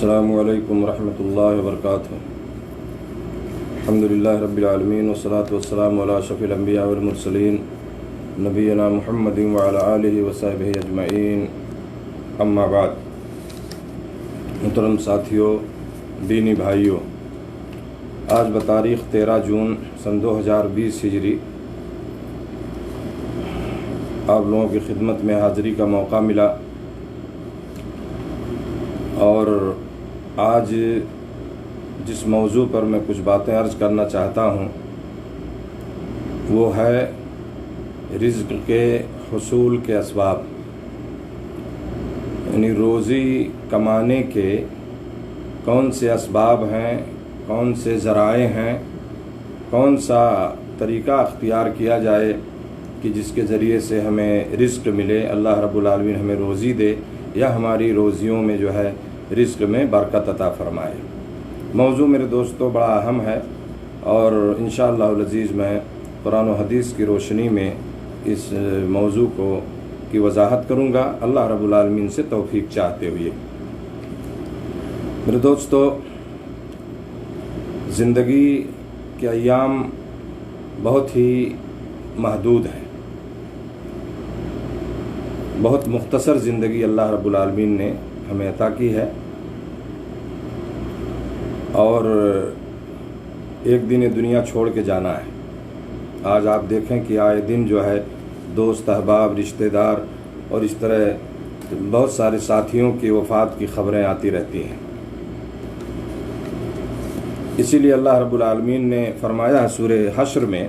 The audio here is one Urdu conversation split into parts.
السلام علیکم ورحمۃ اللہ وبرکاتہ۔ الحمدللہ رب العالمین والصلاة والسلام علی اشرف الانبیاء والمرسلین نبینا محمد وعلی آلہ وصحبہ اجمعین، اما بعد۔ محترم ساتھیوں، دینی بھائیوں، آج بتاریخ 13 جون سن 2020 ہجری آپ لوگوں کی خدمت میں حاضری کا موقع ملا، اور آج جس موضوع پر میں کچھ باتیں عرض کرنا چاہتا ہوں وہ ہے رزق کے حصول کے اسباب، یعنی روزی کمانے کے کون سے اسباب ہیں، کون سے ذرائع ہیں، کون سا طریقہ اختیار کیا جائے کہ جس کے ذریعے سے ہمیں رزق ملے، اللہ رب العالمین ہمیں روزی دے یا ہماری روزیوں میں جو ہے رزق میں برکت عطا فرمائے۔ موضوع میرے دوستوں بڑا اہم ہے، اور انشاءاللہ العزیز میں قرآن و حدیث کی روشنی میں اس موضوع کی وضاحت کروں گا، اللہ رب العالمین سے توفیق چاہتے ہوئے۔ میرے دوستو، زندگی کے ایام بہت ہی محدود ہیں، بہت مختصر زندگی اللہ رب العالمین نے ہمیں عطا کی ہے، اور ایک دن یہ دنیا چھوڑ کے جانا ہے۔ آج آپ دیکھیں کہ آئے دن جو ہے دوست احباب، رشتہ دار اور اس طرح بہت سارے ساتھیوں کی وفات کی خبریں آتی رہتی ہیں۔ اسی لیے اللہ رب العالمین نے فرمایا ہے سورہ حشر میں،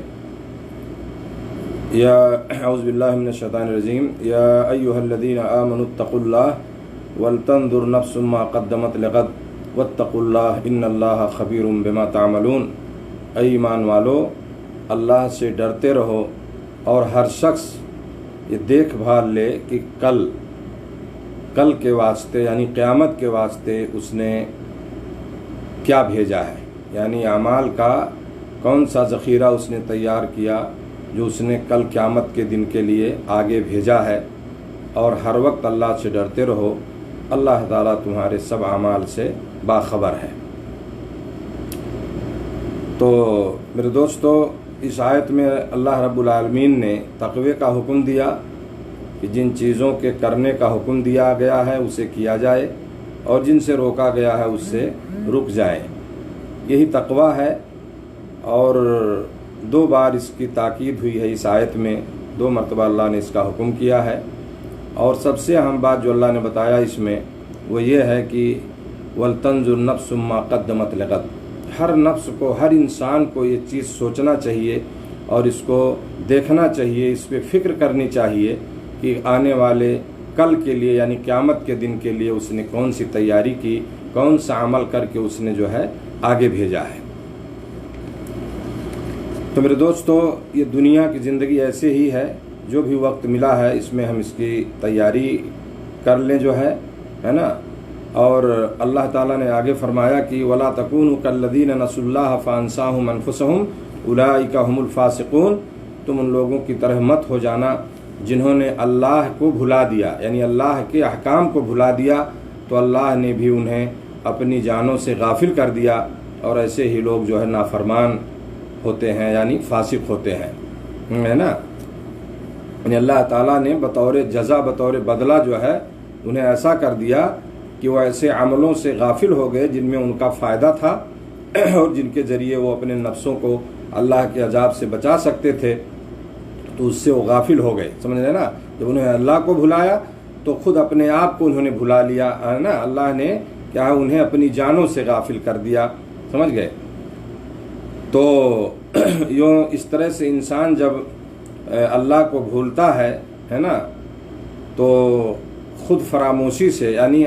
یا اعوذ باللہ من الشیطان الرجیم، یا ایھا الذین آمنوا اتقوا اللہ ولتنظر نفس ما قدمت لغد واتقوا اللہ ان اللہ خبیر بما تعملون۔ اے ایمان والو، اللہ سے ڈرتے رہو اور ہر شخص یہ دیکھ بھال لے کہ کل کے واسطے یعنی قیامت کے واسطے اس نے کیا بھیجا ہے، یعنی اعمال کا کون سا ذخیرہ اس نے تیار کیا جو اس نے کل قیامت کے دن کے لیے آگے بھیجا ہے، اور ہر وقت اللہ سے ڈرتے رہو، اللہ تعالیٰ تمہارے سب اعمال سے باخبر ہے۔ تو میرے دوستو، اس آیت میں اللہ رب العالمین نے تقوی کا حکم دیا کہ جن چیزوں کے کرنے کا حکم دیا گیا ہے اسے کیا جائے، اور جن سے روکا گیا ہے اس سے رک جائیں، یہی تقوی ہے۔ اور 2 بار اس کی تاکید ہوئی ہے اس آیت میں، 2 مرتبہ اللہ نے اس کا حکم کیا ہے، اور سب سے اہم بات جو اللہ نے بتایا اس میں وہ یہ ہے کہ وَلْتَنْظُرْ نَفْسٌ مَا قَدَّمَتْ لِغَدٍ۔ ہر نفس کو، ہر انسان کو یہ چیز سوچنا چاہیے اور اس کو دیکھنا چاہیے، اس پہ فکر کرنی چاہیے کہ آنے والے کل کے لیے یعنی قیامت کے دن کے لیے اس نے کون سی تیاری کی، کون سا عمل کر کے اس نے جو ہے آگے بھیجا ہے۔ تو میرے دوستو، یہ دنیا کی زندگی ایسے ہی ہے، جو بھی وقت ملا ہے اس میں ہم اس کی تیاری کر لیں جو ہے نا۔ اور اللہ تعالیٰ نے آگے فرمایا کہ وَلَا تَكُونُوا كَالَّذِينَ نَسُوا اللَّهَ فَأَنسَاهُمْ أَنفُسَهُمْ أُولَٰئِكَ هُمُ الْفَاسِقُونَ۔ تم ان لوگوں کی طرح مت ہو جانا جنہوں نے اللہ کو بھلا دیا، یعنی اللہ کے احکام کو بھلا دیا تو اللہ نے بھی انہیں اپنی جانوں سے غافل کر دیا، اور ایسے ہی لوگ جو ہے نافرمان ہوتے ہیں، یعنی فاسق ہوتے ہیں، ہے نا۔ یعنی اللہ تعالیٰ نے بطور جزا، بطور بدلہ جو ہے انہیں ایسا کر دیا کہ وہ ایسے عملوں سے غافل ہو گئے جن میں ان کا فائدہ تھا اور جن کے ذریعے وہ اپنے نفسوں کو اللہ کے عذاب سے بچا سکتے تھے، تو اس سے وہ غافل ہو گئے، سمجھ رہے نا۔ جب انہیں اللہ کو بھلایا تو خود اپنے آپ کو انہوں نے بھلا لیا، ہے نا۔ اللہ نے کیا انہیں اپنی جانوں سے غافل کر دیا، سمجھ گئے۔ تو یوں اس طرح سے انسان جب اللہ کو بھولتا ہے نا، تو خود فراموشی سے، یعنی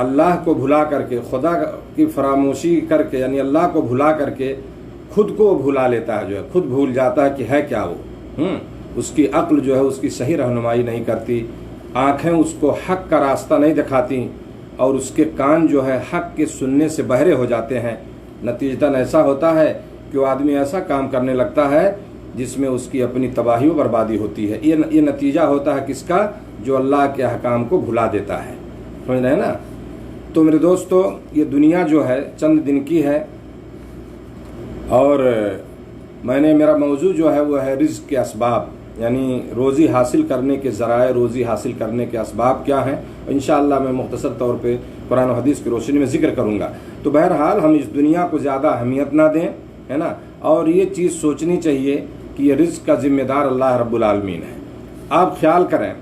اللہ کو بھلا کر کے، خدا کی فراموشی کر کے، یعنی اللہ کو بھلا کر کے خود کو بھلا لیتا ہے، جو ہے خود بھول جاتا ہے کہ ہے کیا وہ۔ اس کی عقل جو ہے اس کی صحیح رہنمائی نہیں کرتی، آنکھیں اس کو حق کا راستہ نہیں دکھاتی، اور اس کے کان جو ہے حق کے سننے سے بہرے ہو جاتے ہیں۔ نتیجتاً ایسا ہوتا ہے کہ وہ آدمی ایسا کام کرنے لگتا ہے جس میں اس کی اپنی تباہی و بربادی ہوتی ہے۔ یہ نتیجہ ہوتا ہے کس کا؟ جو اللہ کے احکام کو بھلا دیتا ہے، سمجھ رہے ہیں نا۔ تو میرے دوستو یہ دنیا جو ہے چند دن کی ہے، اور میرا موضوع جو ہے وہ ہے رزق کے اسباب، یعنی روزی حاصل کرنے کے ذرائع، روزی حاصل کرنے کے اسباب کیا ہیں، انشاءاللہ میں مختصر طور پہ قرآن و حدیث کی روشنی میں ذکر کروں گا۔ تو بہرحال ہم اس دنیا کو زیادہ اہمیت نہ دیں، ہے نا، اور یہ چیز سوچنی چاہیے کہ یہ رزق کا ذمہ دار اللہ رب العالمین ہے۔ آپ خیال کریں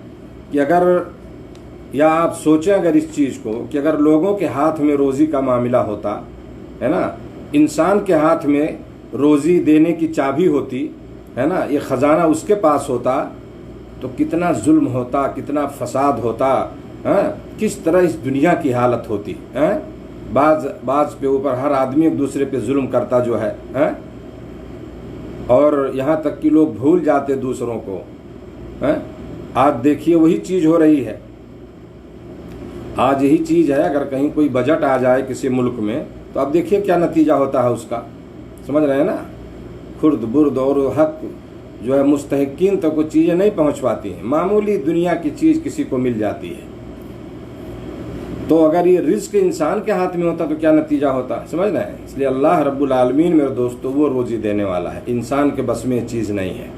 کہ آپ سوچیں اگر اس چیز کو کہ اگر لوگوں کے ہاتھ میں روزی کا معاملہ ہوتا، ہے نا، انسان کے ہاتھ میں روزی دینے کی چابی ہوتی، ہے نا، یہ خزانہ اس کے پاس ہوتا، تو کتنا ظلم ہوتا، کتنا فساد ہوتا، کس طرح اس دنیا کی حالت ہوتی۔ بعض پہ اوپر ہر آدمی ایک دوسرے پہ ظلم کرتا جو ہے، اور یہاں تک کہ لوگ بھول جاتے دوسروں کو۔ آج دیکھیے وہی چیز ہو رہی ہے، آج یہی چیز ہے۔ اگر کہیں کوئی بجٹ آ جائے کسی ملک میں تو اب دیکھیے کیا نتیجہ ہوتا ہے اس کا، سمجھ رہے ہیں نا، خرد برد اور حق جو ہے مستحقین تک وہ چیزیں نہیں پہنچ پاتی ہیں، معمولی دنیا کی چیز کسی کو مل جاتی ہے۔ تو اگر یہ رزق انسان کے ہاتھ میں ہوتا تو کیا نتیجہ ہوتا، سمجھ رہے ہیں۔ اس لیے اللہ رب العالمین میرے دوستو وہ روزی دینے والا ہے، انسان کے بس میں یہ چیز نہیں ہے،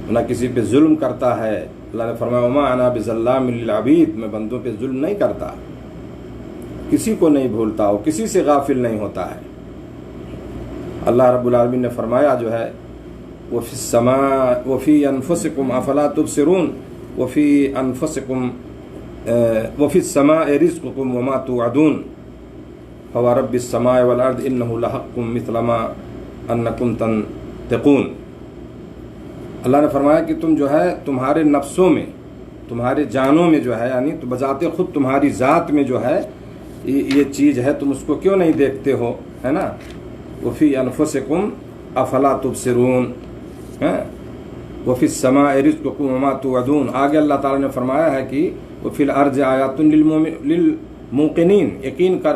نہ کسی پہ ظلم کرتا ہے۔ اللہ نے فرمایا وما انا بظلام للعبید، میں بندوں پہ ظلم نہیں کرتا، کسی کو نہیں بھولتا ہو، کسی سے غافل نہیں ہوتا ہے۔ اللہ رب العالمین نے فرمایا جو ہے وفی السماء وفی انفسکم افلا تبصرون وفی انفسکم وفی السماء رزقکم وما توعدون فورب السماء والارض انہ لحق مثل ما انکم تنطقون۔ اللہ نے فرمایا کہ تم جو ہے تمہارے نفسوں میں، تمہارے جانوں میں جو ہے، یعنی تو بذات خود تمہاری ذات میں جو ہے یہ چیز ہے، تم اس کو کیوں نہیں دیکھتے ہو، ہے نا۔ وفی انفسکم افلا تبصرون، وفی السماء رزقکم وما توعدون۔ آگے اللہ تعالیٰ نے فرمایا ہے کہ وفی الارض آیات للموقنین، یقین کر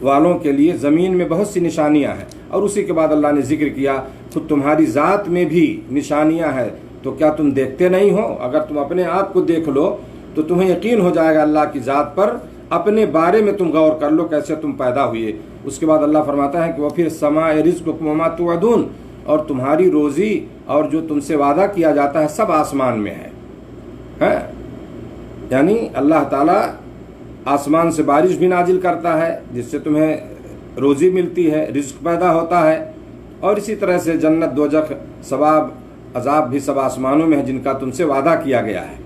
والوں کے لیے زمین میں بہت سی نشانیاں ہیں۔ اور اسی کے بعد اللہ نے ذکر کیا خود تمہاری ذات میں بھی نشانیاں ہیں، تو کیا تم دیکھتے نہیں ہو؟ اگر تم اپنے آپ کو دیکھ لو تو تمہیں یقین ہو جائے گا اللہ کی ذات پر، اپنے بارے میں تم غور کر لو کیسے تم پیدا ہوئے۔ اس کے بعد اللہ فرماتا ہے کہ وَفِي السَّمَاءِ رِزْقُكُمْ وَمَا تُوعَدُونَ، اور تمہاری روزی اور جو تم سے وعدہ کیا جاتا ہے سب آسمان میں ہے۔ یعنی اللہ تعالیٰ آسمان سے بارش بھی نازل کرتا ہے جس سے تمہیں روزی ملتی ہے، رزق پیدا ہوتا ہے، اور اسی طرح سے جنت دوزخ ثواب عذاب بھی سب آسمانوں میں ہے جن کا تم سے وعدہ کیا گیا ہے۔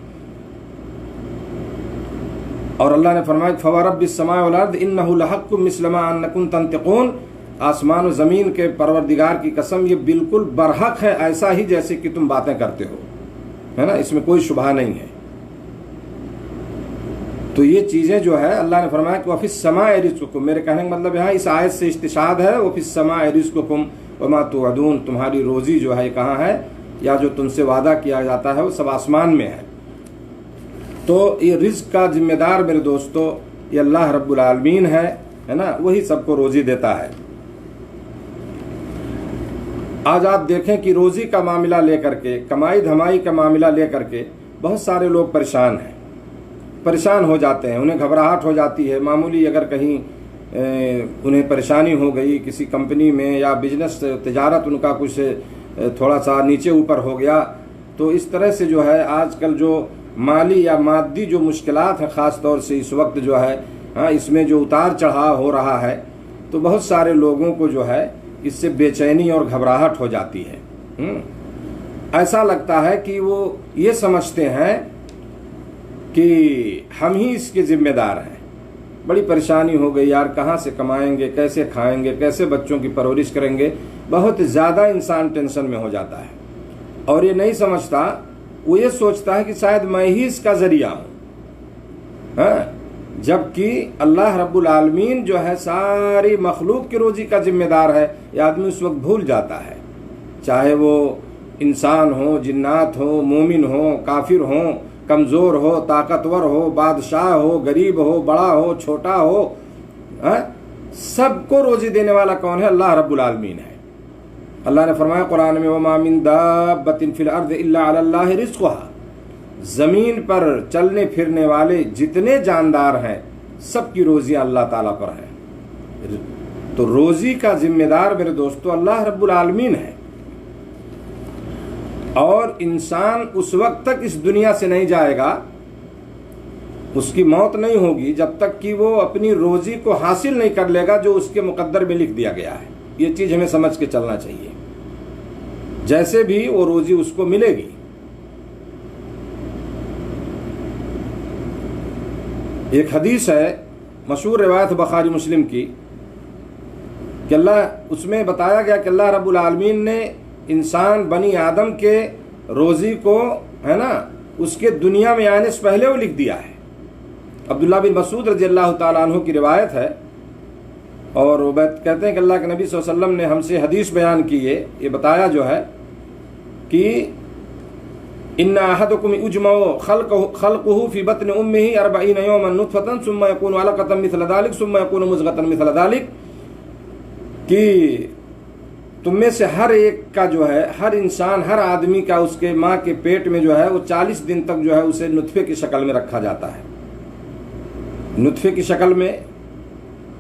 اور اللہ نے فرمایا فورب السماء والارض انہ لحق مثل ما انکم تنطقون، آسمان و زمین کے پروردگار کی قسم یہ بالکل برحق ہے، ایسا ہی جیسے کہ تم باتیں کرتے ہو، ہے نا، اس میں کوئی شبہ نہیں ہے۔ تو یہ چیزیں جو ہے اللہ نے فرمایا کہ وفی السماء رزقکم، میرے کہنے کا مطلب یہاں اس آیت سے استشہاد ہے وفی السماء رزقکم وما توعدون، تمہاری روزی جو ہے کہاں ہے، یا جو تم سے وعدہ کیا جاتا ہے وہ سب آسمان میں ہے۔ تو یہ رزق کا ذمہ دار میرے دوستو یہ اللہ رب العالمین ہے نا، وہی سب کو روزی دیتا ہے۔ آج آپ دیکھیں کہ روزی کا معاملہ لے کر کے، کمائی دھمائی کا معاملہ لے کر کے بہت سارے لوگ پریشان ہو جاتے ہیں، انہیں گھبراہٹ ہو جاتی ہے۔ معمولی اگر کہیں انہیں پریشانی ہو گئی کسی کمپنی میں یا بزنس تجارت ان کا کچھ تھوڑا سا نیچے اوپر ہو گیا، تو اس طرح سے جو ہے آج کل جو مالی یا مادی جو مشکلات ہیں، خاص طور سے اس وقت جو ہے اس میں جو اتار چڑھاؤ ہو رہا ہے، تو بہت سارے لوگوں کو جو ہے اس سے بے چینی اور گھبراہٹ ہو جاتی ہے۔ ایسا لگتا ہے کہ وہ یہ سمجھتے ہیں کہ ہم ہی اس کے ذمہ دار ہیں۔ بڑی پریشانی ہو گئی یار، کہاں سے کمائیں گے، کیسے کھائیں گے، کیسے بچوں کی پرورش کریں گے، بہت زیادہ انسان ٹینشن میں ہو جاتا ہے۔ اور یہ نہیں سمجھتا، وہ یہ سوچتا ہے کہ شاید میں ہی اس کا ذریعہ ہوں، جبکہ اللہ رب العالمین جو ہے ساری مخلوق کی روزی کا ذمہ دار ہے۔ یہ آدمی اس وقت بھول جاتا ہے، چاہے وہ انسان ہو، جنات ہو، مومن ہو، کافر ہو، کمزور ہو، طاقتور ہو، بادشاہ ہو، غریب ہو، بڑا ہو، چھوٹا ہو، سب کو روزی دینے والا کون ہے؟ اللہ رب العالمین ہے۔ اللہ نے فرمایا قرآن میں وَمَا مِن دَابَّةٍ فِي الْأَرْضِ إِلَّا عَلَى اللَّهِ رِزْقُهَا، زمین پر چلنے پھرنے والے جتنے جاندار ہیں سب کی روزیاں اللہ تعالیٰ پر ہیں. تو روزی کا ذمہ دار میرے دوستو اللہ رب العالمین ہے. اور انسان اس وقت تک اس دنیا سے نہیں جائے گا، اس کی موت نہیں ہوگی جب تک کہ وہ اپنی روزی کو حاصل نہیں کر لے گا جو اس کے مقدر میں لکھ دیا گیا ہے. یہ چیز ہمیں سمجھ کے چلنا چاہیے. جیسے بھی وہ روزی اس کو ملے گی. ایک حدیث ہے مشہور روایت بخاری مسلم کی کہ اس میں بتایا گیا کہ اللہ رب العالمین نے انسان بنی آدم کے روزی کو ہے نا اس کے دنیا میں آنے سے پہلے وہ لکھ دیا ہے. عبداللہ بن مسعود رضی اللہ تعالیٰ عنہ کی روایت ہے، اور وہ کہتے ہیں کہ اللہ کے نبی صلی اللہ علیہ وسلم نے ہم سے حدیث بیان کی ہے، یہ بتایا جو ہے کہ ان احدکم یجمع خلقه فی بطن امہ 40 یوما نطفة ثم یکون علقۃ مثل ذلک ثم یکون مضغۃ مثل ذلک، کہ تم میں سے ہر ایک کا جو ہے، ہر انسان، ہر آدمی کا اس کے ماں کے پیٹ میں جو ہے وہ 40 دن تک جو ہے اسے نطفے کی شکل میں رکھا جاتا ہے. نطفے کی شکل میں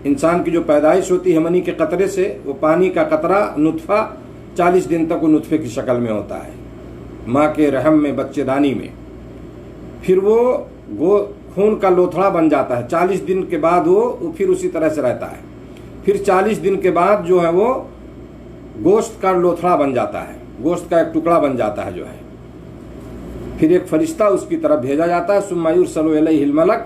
انسان کی جو پیدائش ہوتی ہے منی کے قطرے سے، وہ پانی کا قطرہ نطفہ 40 دن تک وہ نطفے کی شکل میں ہوتا ہے ماں کے رحم میں، بچے دانی میں. پھر وہ خون کا لوتھڑا بن جاتا ہے. 40 دن کے بعد وہ پھر اسی طرح سے رہتا ہے. پھر 40 دن کے بعد جو ہے وہ گوشت کا لوتھڑا بن جاتا ہے، گوشت کا ایک ٹکڑا بن جاتا ہے جو ہے. پھر ایک فرشتہ اس کی طرف بھیجا جاتا ہے، ثم یرسل الیہ الملک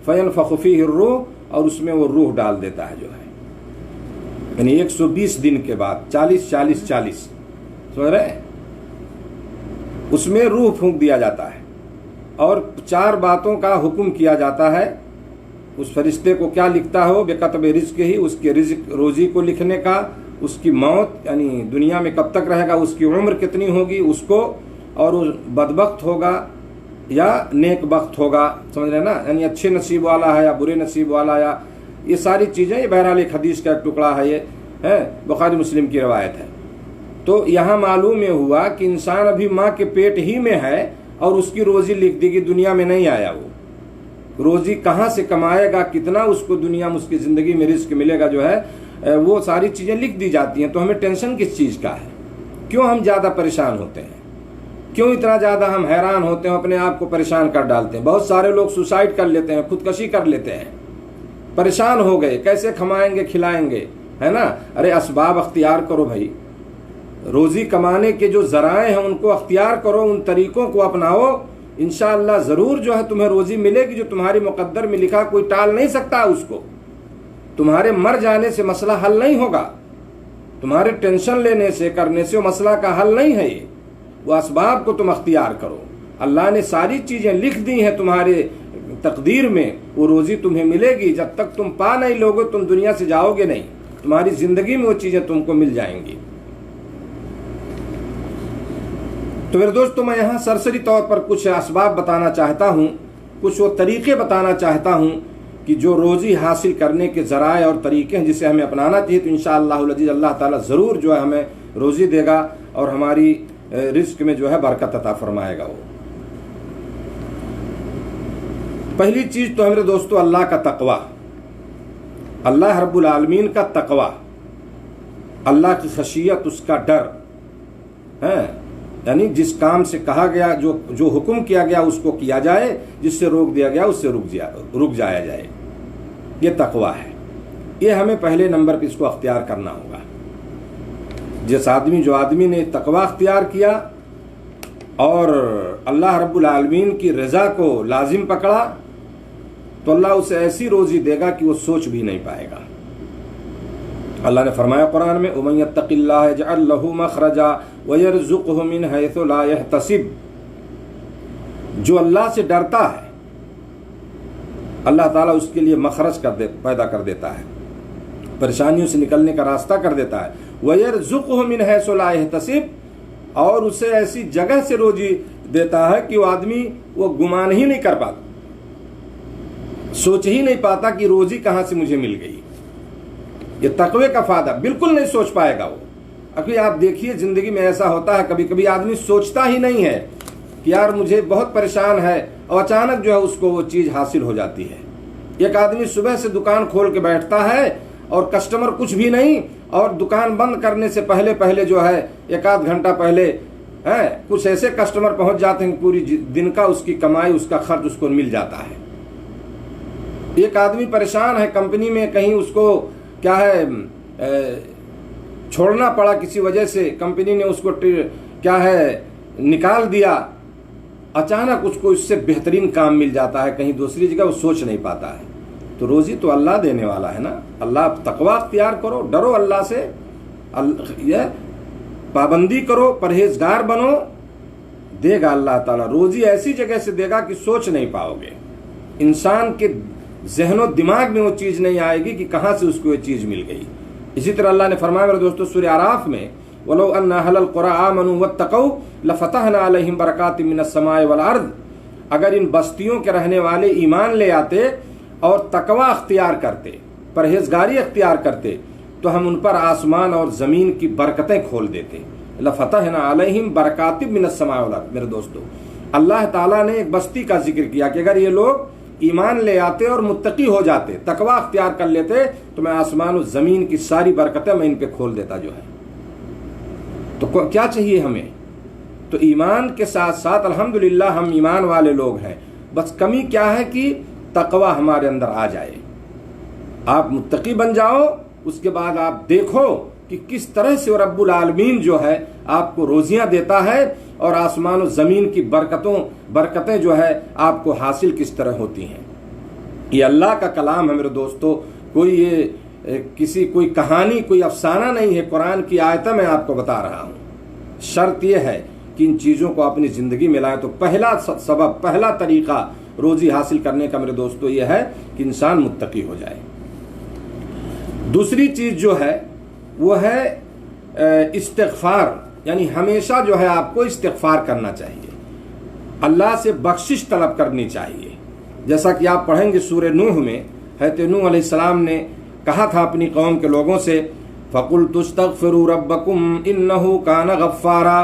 فینفخ فیہ الروح، اور اس میں وہ روح ڈال دیتا ہے جو ہے. یعنی 120 دن کے بعد 40 سمجھ رہے ہیں، اس میں روح پھونک دیا جاتا ہے اور 4 باتوں کا حکم کیا جاتا ہے. اس فرشتے کو کیا لکھتا ہے؟ وہ بکتب رزق ہی، اس کے رزق روزی کو لکھنے کا، اس کی موت یعنی دنیا میں کب تک رہے گا، اس کی عمر کتنی ہوگی اس کو، اور وہ بدبخت ہوگا یا نیک بخت ہوگا، سمجھ رہے ہیں نا، یعنی اچھے نصیب والا ہے یا برے نصیب والا، یا یہ ساری چیزیں. یہ بہرحال ایک حدیث کا ایک ٹکڑا ہے، یہ ہے بخاری مسلم کی روایت ہے. تو یہاں معلوم یہ ہوا کہ انسان ابھی ماں کے پیٹ ہی میں ہے اور اس کی روزی لکھ دی گئی، دنیا میں نہیں آیا. وہ روزی کہاں سے کمائے گا، کتنا اس کو دنیا میں اس کی زندگی میں رزق ملے گا جو ہے، وہ ساری چیزیں لکھ دی جاتی ہیں. تو ہمیں ٹینشن کس چیز کا ہے؟ کیوں ہم زیادہ پریشان ہوتے ہیں؟ کیوں اتنا زیادہ ہم حیران ہوتے ہیں، اپنے آپ کو پریشان کر ڈالتے ہیں؟ بہت سارے لوگ سوسائڈ کر لیتے ہیں، خودکشی کر لیتے ہیں. پریشان ہو گئے، کیسے کھمائیں گے کھلائیں گے، ہے نا. ارے اسباب اختیار کرو بھائی، روزی کمانے کے جو ذرائع ہیں ان کو اختیار کرو، ان طریقوں کو اپناؤ. انشاءاللہ ضرور جو ہے تمہیں روزی ملے گی. جو تمہاری مقدر میں لکھا کوئی ٹال نہیں سکتا اس کو. تمہارے مر جانے سے مسئلہ حل نہیں ہوگا، تمہارے ٹینشن لینے سے کرنے سے وہ مسئلہ کا حل نہیں ہے. یہ وہ اسباب کو تم اختیار کرو. اللہ نے ساری چیزیں لکھ دی ہیں تمہارے تقدیر میں، وہ روزی تمہیں ملے گی. جب تک تم پا نہیں لوگے تم دنیا سے جاؤ گے نہیں. تمہاری زندگی میں وہ چیزیں تم کو مل جائیں گی. تو میرے دوستو، میں یہاں سرسری طور پر کچھ اسباب بتانا چاہتا ہوں، کچھ وہ طریقے بتانا چاہتا ہوں کہ جو روزی حاصل کرنے کے ذرائع اور طریقے ہیں جسے ہمیں اپنانا چاہیے. تو انشاءاللہ العزیز اللہ تعالیٰ ضرور جو ہے ہمیں روزی دے گا اور ہماری رزق میں جو ہے برکت عطا فرمائے گا. وہ پہلی چیز تو ہے میرے دوستو اللہ کا تقوی، اللہ رب العالمین کا تقوی، اللہ کی خشیت، اس کا ڈر ہے. یعنی جس کام سے کہا گیا، جو حکم کیا گیا اس کو کیا جائے، جس سے روک دیا گیا اس سے رک جایا جائے. یہ تقوی ہے. یہ ہمیں پہلے نمبر پہ اس کو اختیار کرنا ہوگا. جو آدمی نے تقوی اختیار کیا اور اللہ رب العالمین کی رضا کو لازم پکڑا تو اللہ اسے ایسی روزی دے گا کہ وہ سوچ بھی نہیں پائے گا. اللہ نے فرمایا قرآن میں وَمَن يَتَّقِ اللَّهَ يَجْعَل لَّهُ مَخْرَجًا وَيَرْزُقْهُ مِنْ حَيْثُ لَا يَحْتَسِبُ. جو اللہ سے ڈرتا ہے اللہ تعالیٰ اس کے لیے مخرج پیدا کر دیتا ہے، پریشانیوں سے نکلنے کا راستہ کر دیتا ہے. وَيَرْزُقْهُ مِنْ حَيْثُ لَا يَحْتَسِبُ، اور اسے ایسی جگہ سے روزی دیتا ہے کہ وہ آدمی وہ گمان ہی نہیں کر پاتا، سوچ ہی نہیں پاتا کہ روزی کہاں سے مجھے مل گئی. یہ تقوی کا فائدہ بالکل نہیں سوچ پائے گا وہ. ابھی آپ دیکھیے زندگی میں ایسا ہوتا ہے، کبھی کبھی آدمی سوچتا ہی نہیں ہے کہ یار مجھے بہت پریشان ہے، اور اچانک جو ہے اس کو وہ چیز حاصل ہو جاتی ہے. ایک آدمی صبح سے دکان کھول کے بیٹھتا ہے اور کسٹمر کچھ بھی نہیں، اور دکان بند کرنے سے پہلے پہلے جو ہے ایک آدھ گھنٹہ پہلے کچھ ایسے کسٹمر پہنچ جاتے ہیں کہ پوری دن کا اس کی کمائی، اس کا خرچ اس کو مل جاتا ہے۔ ایک آدمی پریشان ہے کمپنی میں، کہیں اس کو کیا ہے چھوڑنا پڑا کسی وجہ سے، کمپنی نے اس کو کیا ہے نکال دیا، اچانک اس کو اس سے بہترین کام مل جاتا ہے کہیں دوسری جگہ، وہ سوچ نہیں پاتا ہے۔ تو روزی تو اللہ دینے والا ہے نا، اللہ تقوی اختیار کرو، ڈرو اللہ سے، یہ پابندی کرو، پرہیزگار بنو، دے گا اللہ تعالیٰ روزی ایسی جگہ سے دے گا کہ سوچ نہیں پاؤ گے، انسان کے ذہن و دماغ میں وہ چیز نہیں آئے گی کہ کہاں سے اس کو یہ چیز مل گئی۔ اسی طرح اللہ نے فرمایا میرے دوستو سورہ اعراف میں، وَلَوْ أَنَّ أَهْلَ الْقُرَىٰ آمَنُوا وَاتَّقَوْا لَفَتَحْنَا عَلَيْهِمْ بَرَكَاتٍ مِّنَ السَّمَاءِ وَالْأَرْضِ، اگر ان بستیوں کے رہنے والے ایمان لے آتے اور تقوی اختیار کرتے، پرہیزگاری اختیار کرتے، تو ہم ان پر آسمان اور زمین کی برکتیں کھول دیتے۔ لَفَتَحْنَا عَلَيْهِمْ بَرَكَاتٍ مِّنَ السَّمَاءِ وَالْأَرْضِ۔ میرے دوستو اللہ تعالیٰ نے ایک بستی کا ذکر کیا کہ اگر یہ لوگ ایمان لے آتے اور متقی ہو جاتے، تقوی اختیار کر لیتے، تو میں آسمان و زمین کی ساری برکتیں میں ان پہ کھول دیتا جو ہے۔ تو کیا چاہیے ہمیں؟ تو ایمان کے ساتھ ساتھ الحمدللہ ہم ایمان والے لوگ ہیں، بس کمی کیا ہے کہ تقوی ہمارے اندر آ جائے، آپ متقی بن جاؤ، اس کے بعد آپ دیکھو کہ کس طرح سے رب العالمین جو ہے آپ کو روزیاں دیتا ہے اور آسمان و زمین کی برکتیں جو ہے آپ کو حاصل کس طرح ہوتی ہیں۔ یہ اللہ کا کلام ہے میرے دوستو، کوئی یہ کوئی کہانی، کوئی افسانہ نہیں ہے، قرآن کی آیتیں میں آپ کو بتا رہا ہوں۔ شرط یہ ہے کہ ان چیزوں کو اپنی زندگی میں لائیں۔ تو پہلا سبب، پہلا طریقہ روزی حاصل کرنے کا میرے دوستو یہ ہے کہ انسان متقی ہو جائے۔ دوسری چیز جو ہے وہ ہے استغفار، یعنی ہمیشہ جو ہے آپ کو استغفار کرنا چاہیے، اللہ سے بخشش طلب کرنی چاہیے۔ جیسا کہ آپ پڑھیں گے سورہ نوح میں، حضرت نوح علیہ السلام نے کہا تھا اپنی قوم کے لوگوں سے، فَقُلْتُ اسْتَغْفِرُوا رَبَّكُمْ إِنَّهُ كَانَ غَفَّارًا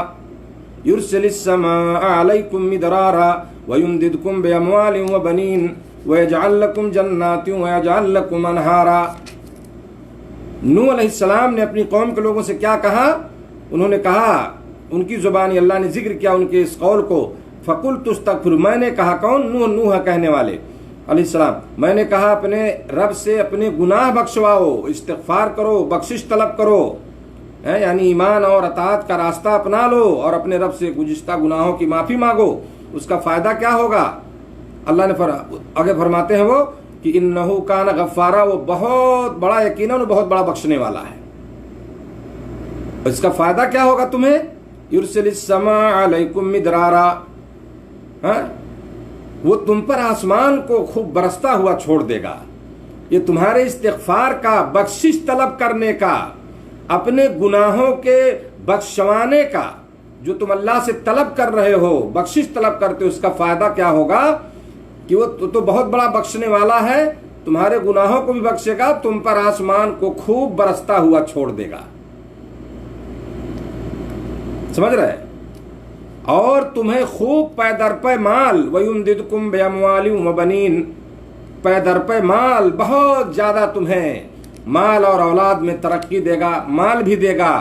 يُرْسِلِ السَّمَاءَ عَلَيْكُمْ مِدْرَارًا وَيُمْدِدْكُمْ بِأَمْوَالٍ وَبَنِينَ وَيَجْعَلْ لَكُمْ جَنَّاتٍ وَيَجْعَلْ لَكُمْ أَنْهَارًا۔ نوح علیہ السلام نے اپنی قوم کے لوگوں سے کیا کہا؟ انہوں نے کہا، ان کی زبانی اللہ نے ذکر کیا ان کے اس قول کو، فَقُلْتُ اسْتَغْفِرُوا، میں نے کہا، کون؟ نوح کہنے والے علیہ السلام، میں نے کہا اپنے رب سے اپنے گناہ بخشواؤ، استغفار کرو، بخشش طلب کرو، یعنی ایمان اور اطاعت کا راستہ اپنا لو اور اپنے رب سے گزشتہ گناہوں کی معافی مانگو۔ اس کا فائدہ کیا ہوگا؟ اللہ نے آگے فرماتے ہیں وہ کہ انہو کان غفارا، وہ بہت بڑا، یقیناً بہت بڑا بخشنے والا ہے۔ اس کا فائدہ کیا ہوگا تمہیں؟ یرسل السماء علیکم مدرارا، وہ تم پر آسمان کو خوب برستا ہوا چھوڑ دے گا۔ یہ تمہارے استغفار کا، بخشش طلب کرنے کا، اپنے گناہوں کے بخشوانے کا جو تم اللہ سے طلب کر رہے ہو، بخشش طلب کرتے ہو، اس کا فائدہ کیا ہوگا کہ وہ تو بہت بڑا بخشنے والا ہے، تمہارے گناہوں کو بھی بخشے گا، تم پر آسمان کو خوب برستا ہوا چھوڑ دے گا۔ سمجھ رہے؟ اور تمہیں خوب پے در پے مال، وَيُمْدِدْكُمْ بِأَمْوَالٍ وَبَنِينَ، پے در پے مال، بہت زیادہ تمہیں مال اور اولاد میں ترقی دے گا، مال بھی دے گا،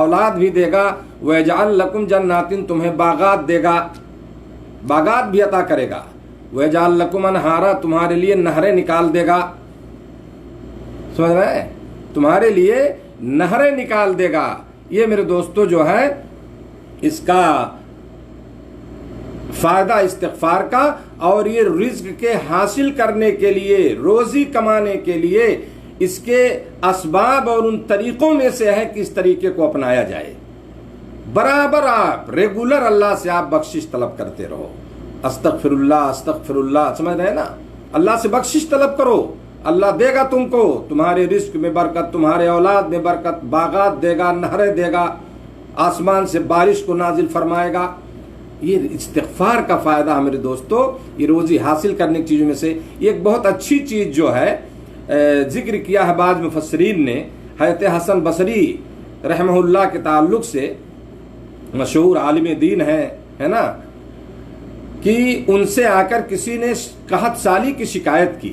اولاد بھی دے گا، وَيَجْعَلْ لَكُمْ جَنَّاتٍ، تمہیں باغات دے گا، باغات بھی عطا کرے گا، وَيَجْعَلْ لَكُمْ أَنْهَارًا، تمہارے لیے نہریں نکال دے گا۔ سمجھ رہے؟ تمہارے لیے نہریں نکال دے گا۔ یہ میرے دوستو جو ہے اس کا فائدہ استغفار کا، اور یہ رزق کے حاصل کرنے کے لیے، روزی کمانے کے لیے اس کے اسباب اور ان طریقوں میں سے ہے کہ اس طریقے کو اپنایا جائے۔ برابر آپ ریگولر اللہ سے آپ بخشش طلب کرتے رہو، استغفر اللہ استغفر اللہ، سمجھ رہے ہیں نا؟ اللہ سے بخشش طلب کرو، اللہ دے گا تم کو، تمہارے رزق میں برکت، تمہارے اولاد میں برکت، باغات دے گا، نہریں دے گا، آسمان سے بارش کو نازل فرمائے گا۔ یہ استغفار کا فائدہ ہے میرے دوستو، یہ روزی حاصل کرنے کی چیزوں میں سے یہ ایک بہت اچھی چیز جو ہے ذکر کیا ہے بعض مفسرین نے، حضرت حسن بصری رحمہ اللہ کے تعلق سے، مشہور عالم دین ہے نا، کہ ان سے آ کر کسی نے قحط سالی کی شکایت کی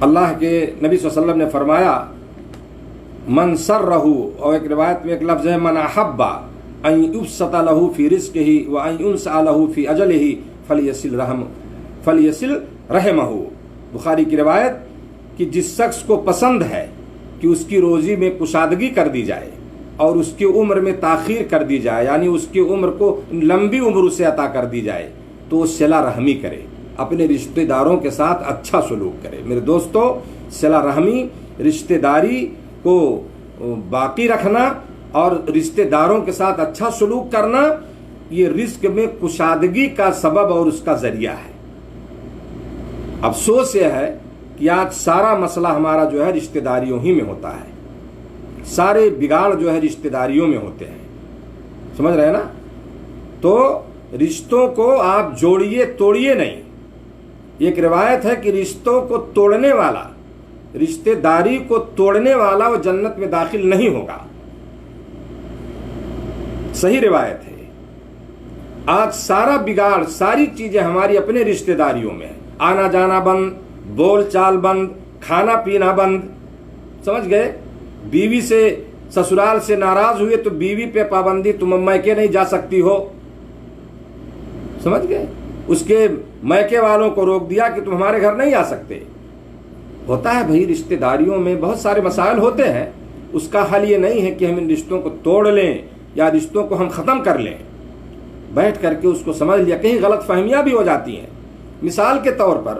اللہ کے نبی صلی اللہ علیہ وسلم نے فرمایا من سرہ، اور ایک روایت میں ایک لفظ ہے من احب ان یبسط لہ فی رزقہ وان ینسأ لہ فی اجلہ فلیصل رحمہ، بخاری کی روایت کہ جس شخص کو پسند ہے کہ اس کی روزی میں کشادگی کر دی جائے اور اس کی عمر میں تاخیر کر دی جائے، یعنی اس کی عمر کو لمبی عمر اسے عطا کر دی جائے، تو وہ صلہ رحمی کرے، اپنے رشتہ داروں کے ساتھ اچھا سلوک کرے۔ میرے دوستو، صلہ رحمی، رشتہ داری کو باقی رکھنا اور رشتہ داروں کے ساتھ اچھا سلوک کرنا، یہ رزق میں کشادگی کا سبب اور اس کا ذریعہ ہے۔ افسوس یہ ہے کہ آج سارا مسئلہ ہمارا جو ہے رشتہ داریوں ہی میں ہوتا ہے، سارے بگاڑ جو ہے رشتہ داریوں میں ہوتے ہیں، سمجھ رہے ہیں نا؟ تو رشتوں کو آپ جوڑیے، توڑیے نہیں۔ ایک روایت ہے کہ رشتوں کو توڑنے والا، رشتہ داری کو توڑنے والا وہ جنت میں داخل نہیں ہوگا، صحیح روایت ہے۔ آج سارا بگاڑ، ساری چیزیں ہماری اپنے رشتہ داریوں میں ہیں، آنا جانا بند، بول چال بند، کھانا پینا بند، سمجھ گئے؟ بیوی سے، سسرال سے ناراض ہوئے تو بیوی پہ پابندی، تم میکے نہیں جا سکتی ہو، سمجھ گئے؟ اس کے میکے والوں کو روک دیا کہ تم ہمارے گھر نہیں آ سکتے۔ ہوتا ہے بھائی، رشتہ داریوں میں بہت سارے مسائل ہوتے ہیں، اس کا حل یہ نہیں ہے کہ ہم ان رشتوں کو توڑ لیں یا رشتوں کو ہم ختم کر لیں۔ بیٹھ کر کے اس کو سمجھ لیا، کہیں غلط فہمیاں بھی ہو جاتی ہیں۔ مثال کے طور پر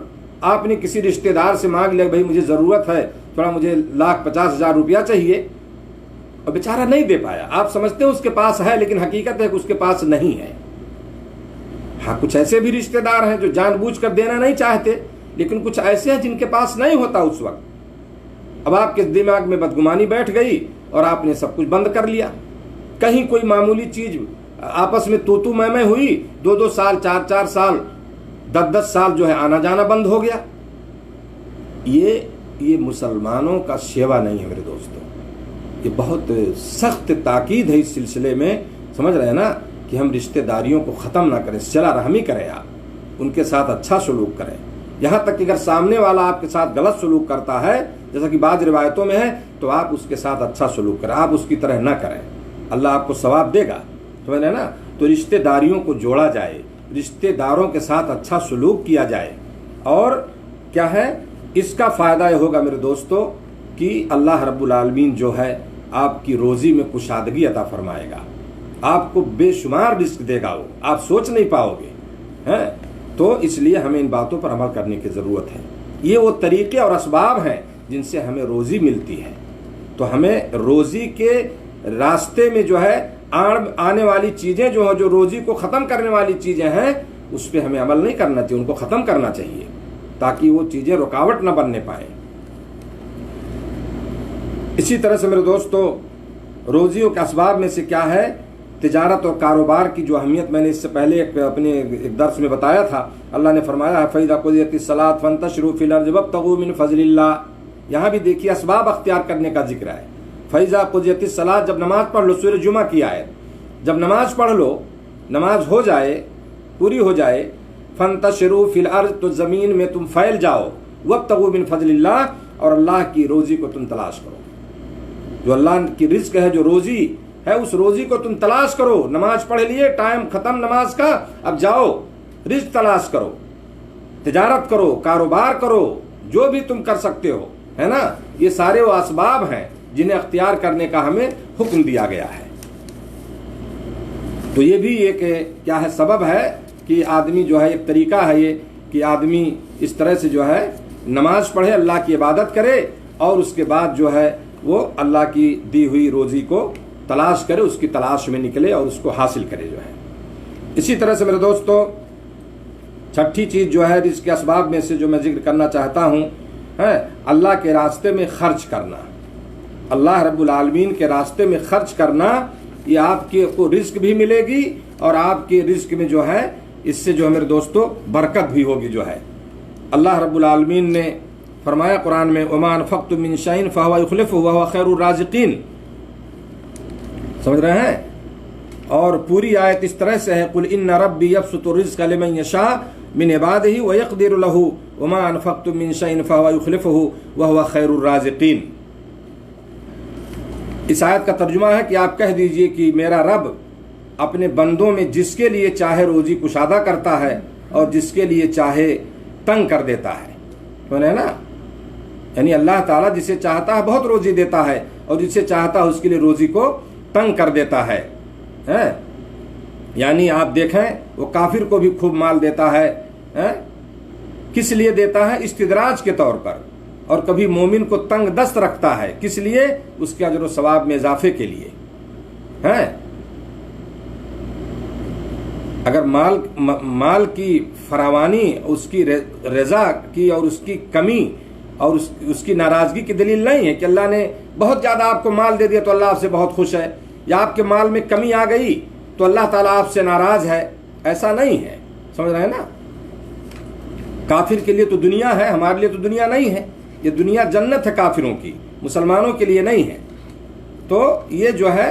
آپ نے کسی رشتہ دار سے مانگ لیا، بھائی مجھے ضرورت ہے، تھوڑا مجھے 1,50,000 روپیہ چاہیے، اور بیچارہ نہیں دے پایا۔ آپ سمجھتے ہیں اس کے پاس ہے، لیکن حقیقت ہے کہ اس کے پاس نہیں ہے۔ ہاں، کچھ ایسے بھی رشتہ دار ہیں جو جان بوجھ کر دینا نہیں چاہتے، لیکن کچھ ایسے ہیں جن کے پاس نہیں ہوتا اس وقت۔ اب آپ کے دماغ میں بدگمانی بیٹھ گئی اور آپ نے سب کچھ بند کر لیا۔ کہیں کوئی معمولی چیز آپس میں تو میں ہوئی، 2 سال، 4 سال، 10 سال جو ہے آنا جانا بند ہو گیا۔ یہ مسلمانوں کا شیوا نہیں ہے میرے دوستوں، یہ بہت سخت تاکید ہے اس سلسلے میں، سمجھ رہے ہیں نا، کہ ہم رشتہ داریوں کو ختم نہ کریں، صلہ رحمی کریں، آپ ان کے ساتھ اچھا سلوک کریں۔ یہاں تک کہ اگر سامنے والا آپ کے ساتھ غلط سلوک کرتا ہے، جیسا کہ بعض روایتوں میں ہے، تو آپ اس کے ساتھ اچھا سلوک کریں، آپ اس کی طرح نہ کریں، اللہ آپ کو ثواب دے گا، سمجھ رہے ہیں نا؟ تو رشتہ داریوں کو جوڑا جائے، رشتہ داروں کے ساتھ اچھا سلوک کیا جائے، اور کیا ہے اس کا فائدہ یہ ہوگا میرے دوستو کہ اللہ رب العالمین جو ہے آپ کی روزی میں کشادگی عطا فرمائے گا، آپ کو بے شمار رزق دے گا، وہ آپ سوچ نہیں پاؤ گے۔ تو اس لیے ہمیں ان باتوں پر عمل کرنے کی ضرورت ہے۔ یہ وہ طریقے اور اسباب ہیں جن سے ہمیں روزی ملتی ہے، تو ہمیں روزی کے راستے میں جو ہے آنے والی چیزیں جو ہیں، جو روزی کو ختم کرنے والی چیزیں ہیں، اس پہ ہمیں عمل نہیں کرنا چاہیے، ان کو ختم کرنا چاہیے تاکہ وہ چیزیں رکاوٹ نہ بننے پائیں۔ اسی طرح سے میرے دوستو، روزیوں کے اسباب میں سے کیا ہے، تجارت اور کاروبار کی جو اہمیت میں نے اس سے پہلے اپنے ایک درس میں بتایا تھا۔ اللہ نے فرمایا ہے فَإِذَا قُضِيَتِ الصَّلَاةُ فَانتَشِرُوا فِي الْأَرْضِ وَابْتَغُوا مِنْ فَضْلِ اللَّهِ، یہاں بھی دیکھیے اسباب اختیار کرنے کا ذکر ہے۔ فَإِذَا قُضِيَتِ الصَّلَاةُ، جب نماز پڑھ لو، سورہ جمعہ کی آیت، جب نماز پڑھ لو، نماز ہو جائے، پوری ہو جائے، فَانتَشِرُوا فِي الْأَرْضِ، تو زمین میں تم پھیل جاؤ، وَابْتَغُوا مِنْ فَضْلِ اللَّهِ، اور اللہ کی روزی کو تم تلاش کرو، جو اللہ کی رزق ہے، جو روزی ہے، اس روزی کو تم تلاش کرو۔ نماز پڑھ لیے، ٹائم ختم نماز کا، اب جاؤ رزق تلاش کرو، تجارت کرو، کاروبار کرو، جو بھی تم کر سکتے ہو، ہے نا؟ یہ سارے وہ اسباب ہیں جنہیں اختیار کرنے کا ہمیں حکم دیا گیا ہے۔ تو یہ بھی ایک کیا ہے، سبب ہے کہ آدمی جو ہے، ایک طریقہ ہے یہ کہ آدمی اس طرح سے جو ہے نماز پڑھے، اللہ کی عبادت کرے، اور اس کے بعد جو ہے وہ اللہ کی دی ہوئی روزی کو تلاش کرے، اس کی تلاش میں نکلے اور اس کو حاصل کرے جو ہے۔ اسی طرح سے میرے دوستو، چھٹی چیز جو ہے رزق کے اسباب میں سے جو میں ذکر کرنا چاہتا ہوں، ہے اللہ کے راستے میں خرچ کرنا، اللہ رب العالمین کے راستے میں خرچ کرنا، یہ آپ کے کو رزق بھی ملے گی، اور آپ کے رزق میں جو ہے اس سے جو ہے میرے دوستو برکت بھی ہوگی جو ہے۔ اللہ رب العالمین نے فرمایا قرآن میں وَمَا أَنفَقْتُم مِّن شَيْءٍ فَهُوَ يُخْلِفُهُ وَهُوَ خَيْرُ الرَّازِقِينَ، سمجھ رہے ہیں؟ اور پوری آیت اس طرح سے ہے قل ان ربی یبسط الرزق لمن یشاء من عباده ویقدر له وما انفقتم من شیء فهو یخلفه وهو خیر الرازقین۔ اس آیت کا ترجمہ ہے کہ آپ کہہ دیجئے کہ میرا رب اپنے بندوں میں جس کے لیے چاہے روزی کشادہ کرتا ہے اور جس کے لیے چاہے تنگ کر دیتا ہے، ہے نا؟ یعنی اللہ تعالیٰ جسے چاہتا ہے بہت روزی دیتا ہے اور جسے چاہتا ہے اس کے لیے روزی کو تنگ کر دیتا ہے۔ یعنی آپ دیکھیں وہ کافر کو بھی خوب مال دیتا ہے، کس لیے دیتا ہے؟ استدراج کے طور پر، اور کبھی مومن کو تنگ دست رکھتا ہے، کس لیے؟ اس کے اجر و ثواب میں اضافے کے لیے۔ اگر مال کی فراوانی اس کی رضا کی اور اس کی کمی اور اس کی ناراضگی کی دلیل نہیں ہے کہ اللہ نے بہت زیادہ آپ کو مال دے دیا تو اللہ آپ سے بہت خوش ہے، یا آپ کے مال میں کمی آ گئی تو اللہ تعالیٰ آپ سے ناراض ہے، ایسا نہیں ہے، سمجھ رہے ہیں نا؟ کافر کے لیے تو دنیا ہے، ہمارے لیے تو دنیا نہیں ہے، یہ دنیا جنت ہے کافروں کی، مسلمانوں کے لیے نہیں ہے۔ تو یہ جو ہے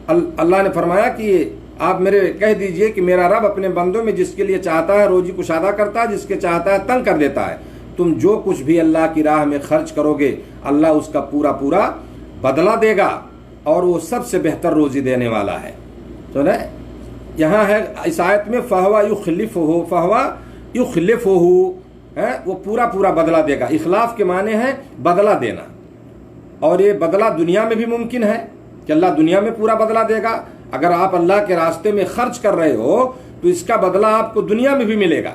اللہ نے فرمایا کہ آپ میرے کہہ دیجئے کہ میرا رب اپنے بندوں میں جس کے لیے چاہتا ہے روزی کشادہ کرتا ہے، جس کے چاہتا ہے تنگ کر دیتا ہے۔ تم جو کچھ بھی اللہ کی راہ میں خرچ کرو گے اللہ اس کا پورا پورا بدلہ دے گا، اور وہ سب سے بہتر روزی دینے والا ہے۔ تو نا یہاں ہے اس آیت میں فہوا یخلفہ، فہوا یخلفہ، وہ پورا پورا بدلہ دے گا۔ اخلاف کے معنی ہے بدلہ دینا، اور یہ بدلہ دنیا میں بھی ممکن ہے کہ اللہ دنیا میں پورا بدلہ دے گا۔ اگر آپ اللہ کے راستے میں خرچ کر رہے ہو تو اس کا بدلہ آپ کو دنیا میں بھی ملے گا،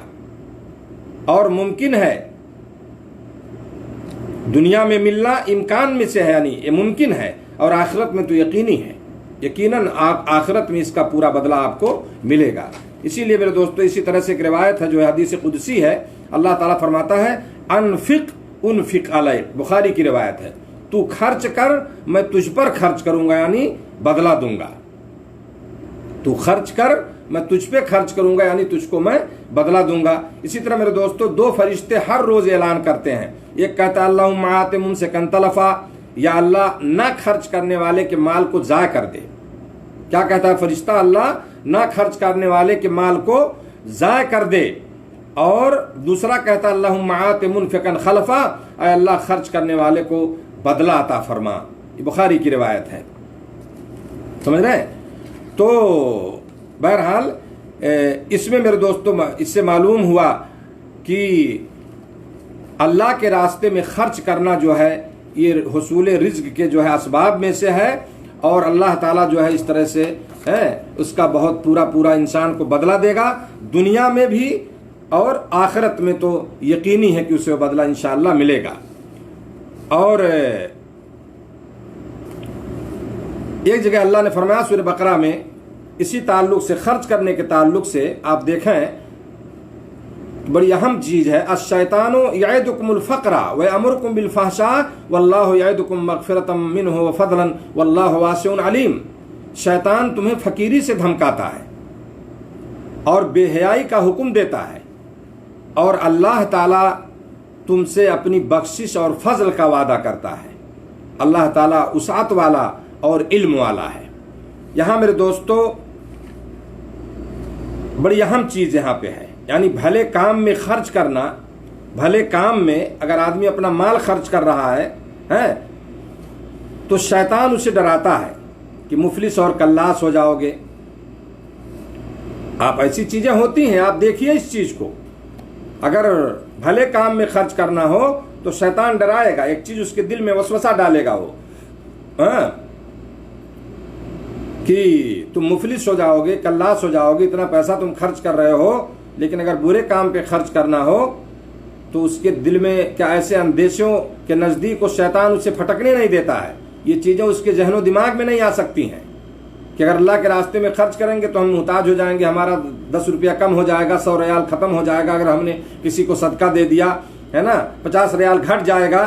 اور ممکن ہے دنیا میں ملنا امکان میں سے ہے، یعنی یہ ممکن ہے، اور آخرت میں تو یقینی ہے، یقیناً آخرت میں اس کا پورا بدلہ آپ کو ملے گا۔ اسی لیے میرے دوستو اسی طرح سے ایک روایت ہے جو حدیث قدسی ہے، اللہ تعالیٰ فرماتا ہے انفق انفق علیک، بخاری کی روایت ہے، تو خرچ کر میں تجھ پر خرچ کروں گا، یعنی بدلہ دوں گا۔ تو خرچ کر میں تجھ پہ خرچ کروں گا، یعنی تجھ کو میں بدلہ دوں گا۔ اسی طرح میرے دوستو دو فرشتے ہر روز اعلان کرتے ہیں، ایک کہتا ہے اللہم آت ممسکا تلفا، یا اللہ نہ خرچ کرنے والے کے مال کو ضائع کر دے۔ کیا کہتا ہے فرشتہ؟ اللہ نہ خرچ کرنے والے کے مال کو ضائع کر دے۔ اور دوسرا کہتا ہے اللہم آت منفقا خلفا، اے اللہ خرچ کرنے والے کو بدلہ عطا فرما۔ یہ بخاری کی روایت ہے، سمجھ رہے ہیں؟ تو بہرحال اس میں میرے دوستو اس سے معلوم ہوا کہ اللہ کے راستے میں خرچ کرنا جو ہے یہ حصول رزق کے جو ہے اسباب میں سے ہے، اور اللہ تعالیٰ جو ہے اس طرح سے ہے اس کا بہت پورا پورا انسان کو بدلہ دے گا، دنیا میں بھی اور آخرت میں تو یقینی ہے کہ اسے بدلہ انشاءاللہ ملے گا۔ اور ایک جگہ اللہ نے فرمایا سورہ بقرہ میں اسی تعلق سے، خرچ کرنے کے تعلق سے آپ دیکھیں بڑی اہم چیز ہے، الشیطان یعدکم الفقر ویأمرکم بالفحشاء واللہ یعدکم مغفرۃ منہ وفضلا واللہ واسع علیم۔ شیطان تمہیں فقیری سے دھمکاتا ہے اور بے حیائی کا حکم دیتا ہے، اور اللہ تعالیٰ تم سے اپنی بخشش اور فضل کا وعدہ کرتا ہے۔ اللہ تعالیٰ وسعت والا اور علم والا ہے۔ یہاں میرے دوستو بڑی اہم چیز یہاں پہ ہے، یعنی بھلے کام میں خرچ کرنا، بھلے کام میں اگر آدمی اپنا مال خرچ کر رہا ہے تو شیطان اسے ڈراتا ہے کہ مفلس اور کلاس ہو جاؤ گے۔ آپ ایسی چیزیں ہوتی ہیں، آپ دیکھیے اس چیز کو، اگر بھلے کام میں خرچ کرنا ہو تو شیطان ڈرائے گا، ایک چیز اس کے دل میں وسوسہ ڈالے گا وہ کہ تم مفلس ہو جاؤ گے، کلاس ہو جاؤ گے، اتنا پیسہ تم خرچ کر رہے ہو، لیکن اگر برے کام پہ خرچ کرنا ہو تو اس کے دل میں کیا ایسے اندیشوں کے نزدیک وہ شیطان اسے پھٹکنے نہیں دیتا ہے، یہ چیزیں اس کے ذہن و دماغ میں نہیں آ سکتی ہیں کہ اگر اللہ کے راستے میں خرچ کریں گے تو ہم محتاج ہو جائیں گے، ہمارا 10 روپیہ کم ہو جائے گا، 100 ریال ختم ہو جائے گا، اگر ہم نے کسی کو صدقہ دے دیا ہے نا 50 ریال گھٹ جائے گا،